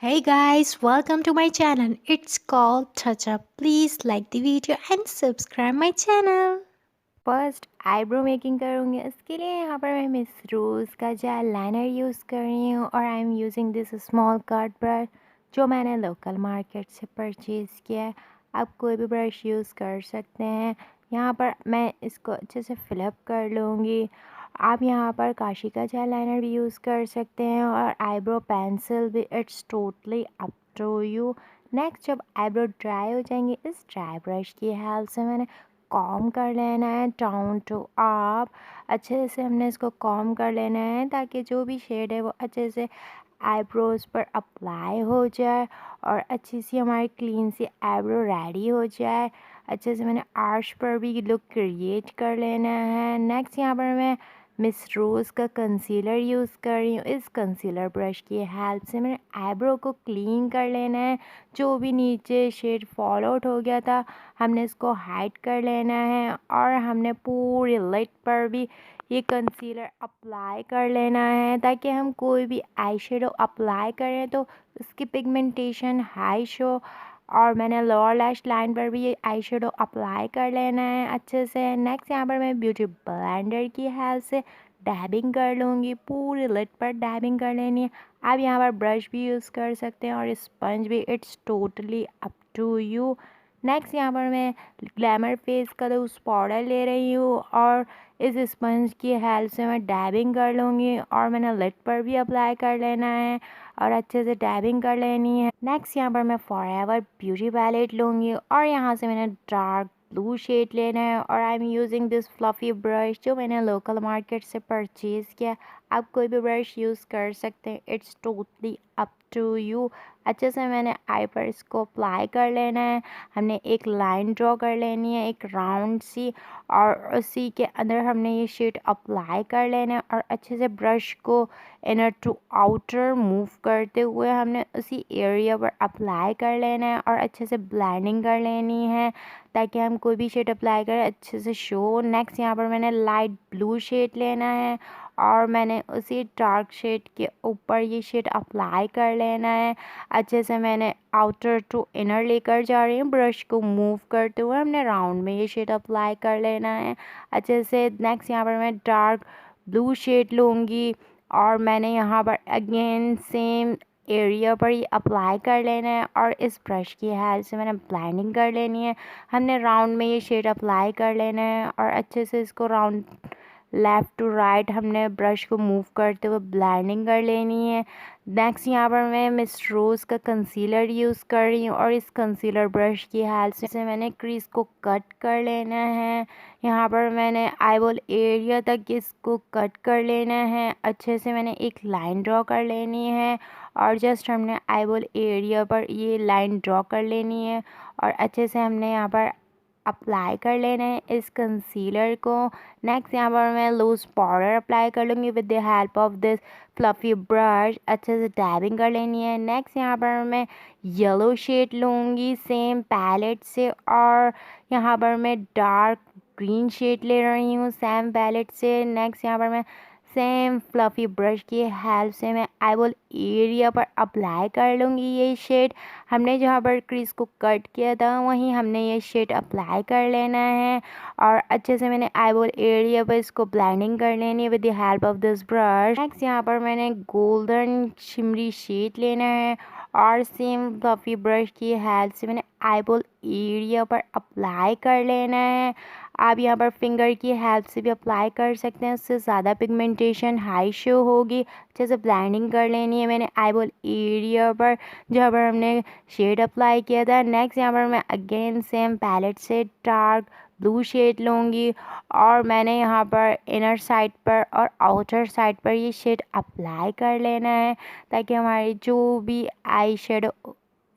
Hey guys, welcome to my channel. It's called Touch Up. Please like the video and subscribe my channel. First eyebrow making करूँगी इसके लिए यहाँ पर मैं miss रोज़ का jail liner use कर रही हूँ और I am using this small cut brush जो मैंने लोकल मार्केट से परचेज़ किया है। आप कोई भी ब्रश यूज़ कर सकते हैं। यहाँ पर मैं इसको अच्छे से फिलअप कर लूँगी। आप यहाँ पर काशी का जेल लाइनर भी यूज़ कर सकते हैं और आईब्रो पेंसिल भी, it's totally up to you. Next जब आईब्रो ड्राई हो जाएंगे इस ड्राई ब्रश की हेल्प से मैंने कॉम कर लेना है डाउन टू अप। अच्छे से हमने इसको कॉम कर लेना है ताकि जो भी शेड है वो अच्छे से आईब्रोज पर अप्लाई हो जाए और अच्छी सी हमारी क्लीन सी आईब्रो रेडी हो जाए। अच्छे से मैंने आर्च पर भी लुक क्रिएट कर लेना है। नेक्स्ट यहाँ पर मैं मिस रोज़ का कंसीलर यूज़ कर रही हूँ। इस कंसीलर ब्रश की हेल्प से मैंने आईब्रो को क्लीन कर लेना है। जो भी नीचे शेड फॉल आउट हो गया था हमने इसको हाइड कर लेना है और हमने पूरी लिड पर भी ये कंसीलर अप्लाई कर लेना है ताकि हम कोई भी आई शेडो अप्लाई करें तो उसकी पिगमेंटेशन हाई शो। और मैंने लोअर लैश लाइन पर भी ये आई शेडो अप्लाई कर लेना है अच्छे से। नेक्स्ट यहाँ पर मैं ब्यूटी ब्लेंडर की हेल्प से डैबिंग कर लूँगी। पूरी लिड पर डैबिंग कर लेनी है। आप यहाँ पर ब्रश भी यूज़ कर सकते हैं और स्पंज भी, it's totally up to you. Next यहाँ पर मैं ग्लैमर फेस का लूज़ पाउडर ले रही हूँ और इस स्पंज की हेल्प से मैं डैबिंग कर लूँगी और मैंने लिड पर भी अप्लाई कर लेना है और अच्छे से डैबिंग कर लेनी है। नेक्स्ट यहाँ पर मैं फॉरएवर ब्यूटी पैलेट लूँगी और यहाँ से मैंने डार्क ब्लू शेड लेना है और I am using this fluffy brush जो मैंने लोकल मार्केट से परचेज़ किया। आप कोई भी ब्रश यूज़ कर सकते हैं, it's totally up to you. अच्छे से मैंने आई पर इसको अप्लाई कर लेना है। हमने एक लाइन ड्रॉ कर लेनी है, एक राउंड सी, और उसी के अंदर हमने ये शेड अप्लाई कर लेना है और अच्छे से ब्रश को इनर टू आउटर मूव करते हुए हमने उसी एरिया पर अप्लाई कर लेना है और अच्छे से ब्लेंडिंग कर लेनी है ताकि हम कोई भी शेड अप्लाई करें अच्छे से शो। नेक्स्ट यहाँ पर मैंने लाइट ब्लू शेड लेना है और मैंने उसी डार्क शेड के ऊपर ये शेड अप्लाई कर लेना है। अच्छे से मैंने आउटर टू इनर लेकर जा रही हूँ, ब्रश को मूव करते हुए हमने राउंड में ये शेड अप्लाई कर लेना है अच्छे से। नेक्स्ट यहाँ पर मैं डार्क ब्लू शेड लूँगी और मैंने यहाँ पर अगेन सेम एरिया पर ये अप्लाई कर लेना है और इस ब्रश की हेल्प से मैंने ब्लेंडिंग कर लेनी है। हमने राउंड में ये शेड अप्लाई कर लेना है और अच्छे से इसको राउंड लेफ़्ट टू राइट हमने ब्रश को मूव करते हुए ब्लेंडिंग कर लेनी है। नेक्स्ट यहाँ पर मैं मिस रोज़ का कंसीलर यूज़ कर रही हूँ और इस कंसीलर ब्रश की हेल्प से मैंने क्रीज को कट कर लेना है। यहाँ पर मैंने आईबॉल एरिया तक इसको कट कर लेना है। अच्छे से मैंने एक लाइन ड्रॉ कर लेनी है और जस्ट हमने आईबॉल एरिया पर ये लाइन ड्रॉ कर लेनी है और अच्छे से हमने यहाँ पर अप्लाई कर लेना है इस कंसीलर को। नेक्स्ट यहाँ पर मैं लूज़ पाउडर अप्लाई कर लूँगी with the help of this fluffy brush. अच्छे से डैबिंग कर लेनी है। नेक्स्ट यहाँ पर मैं येलो शेड लूँगी सेम पैलेट से और यहाँ पर मैं डार्क ग्रीन शेड ले रही हूँ सेम पैलेट से। नेक्स्ट यहाँ पर मैं सेम फ्लफ़ी ब्रश की हेल्प से मैं आईबॉल एरिया पर अप्लाई कर लूँगी ये शेड। हमने जहाँ पर क्रीज को कट किया था वहीं हमने ये शेड अप्लाई कर लेना है और अच्छे से मैंने आईबॉल एरिया पर इसको ब्लेंडिंग कर लेनी है with the help of this brush. Next यहाँ पर मैंने गोल्डन शिमरी शेड लेना है और सेम फ्लफ़ी ब्रश की हेल्प से मैंने आईबॉल एरिया पर अप्लाई कर लेना है। आप यहाँ पर फिंगर की हेल्प से भी अप्लाई कर सकते हैं, उससे ज़्यादा पिगमेंटेशन हाई शो होगी। अच्छे से ब्लेंडिंग कर लेनी है मैंने आईबॉल एरिया पर जहाँ पर हमने शेड अप्लाई किया था। नेक्स्ट यहाँ पर मैं अगेन सेम पैलेट से डार्क ब्लू शेड लूँगी और मैंने यहाँ पर इनर साइड पर और आउटर साइड पर ये शेड अप्लाई कर लेना है ताकि हमारी जो भी आई शेड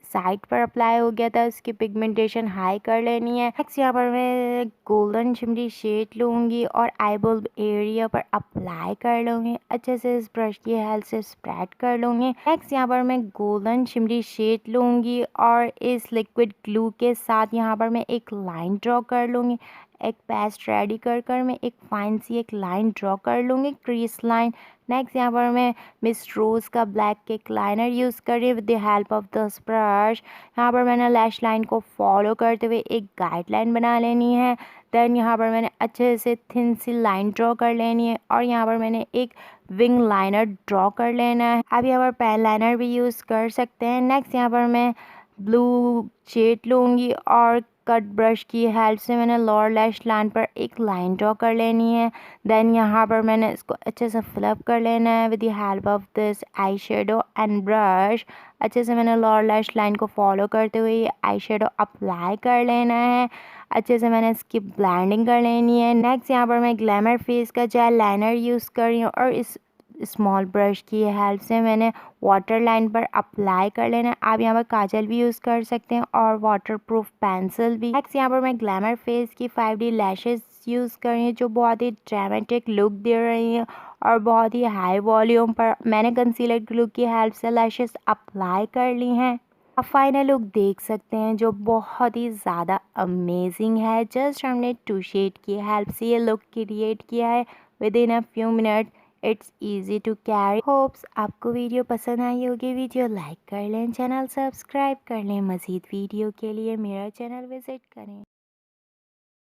साइड पर अप्लाई हो गया था उसकी पिगमेंटेशन हाई कर लेनी है। नेक्स्ट यहाँ पर मैं गोल्डन शिमरी शेड लूँगी और आईबॉल एरिया पर अप्लाई कर लूँगी। अच्छे से इस ब्रश की हेल्प से स्प्रेड कर लूँगी। नेक्स्ट यहाँ पर मैं गोल्डन शिमरी शेड लूँगी और इस लिक्विड ग्लू के साथ यहाँ पर मैं एक लाइन ड्रॉ कर लूँगी। एक पेस्ट रेडी कर मैं एक फाइन सी एक लाइन ड्रॉ कर लूँगी, क्रीज लाइन। नेक्स्ट यहाँ पर मैं मिस रोज़ का ब्लैक किक लाइनर यूज़ कर रही हूँ with the help of this brush. यहाँ पर मैंने लैश लाइन को फॉलो करते हुए एक गाइडलाइन बना लेनी है। देन यहाँ पर मैंने अच्छे से थिन सी लाइन ड्रॉ कर लेनी है और यहाँ पर मैंने एक विंग लाइनर ड्रॉ कर लेना है। अब यहाँ पर पेन लाइनर भी यूज़ कर सकते हैं। नेक्स्ट यहाँ पर मैं ब्लू शेड लूँगी और कट ब्रश की हेल्प से मैंने लोअर लैश लाइन पर एक लाइन ड्रॉ कर लेनी है। देन यहाँ पर मैंने इसको अच्छे से फिलअप कर लेना है with the help of this eye shadow and brush. अच्छे से मैंने लोअर लैश लाइन को फॉलो करते हुए ये आई शेडो अप्लाई कर लेना है। अच्छे से मैंने इसकी ब्लेंडिंग कर लेनी है। नेक्स्ट यहाँ पर मैं ग्लैमर फेस का जेल लाइनर यूज़ कर रही हूँ और इस स्मॉल ब्रश की हेल्प से मैंने वाटर लाइन पर अप्लाई कर लेना है। आप यहाँ पर काजल भी यूज़ कर सकते हैं और वाटर प्रूफ पेंसिल भी। नेक्स्ट यहाँ पर मैं ग्लैमर फेस की 5D लैशेस यूज़ कर रही हूँ जो बहुत ही ड्रामेटिक लुक दे रही हैं और बहुत ही हाई वॉल्यूम पर मैंने कंसीलर ग्लू की हेल्प से लैशेस अप्लाई कर ली हैं। आप फाइनल लुक देख सकते हैं जो बहुत ही ज़्यादा अमेजिंग है। जस्ट हमने 2 शेड की हेल्प से ये लुक क्रिएट किया है within a few minute. It's easy to carry. Hopes आपको वीडियो पसंद आई होगी। वीडियो लाइक कर लें, चैनल सब्सक्राइब कर लें। मज़ीद वीडियो के लिए मेरा चैनल विज़िट करें।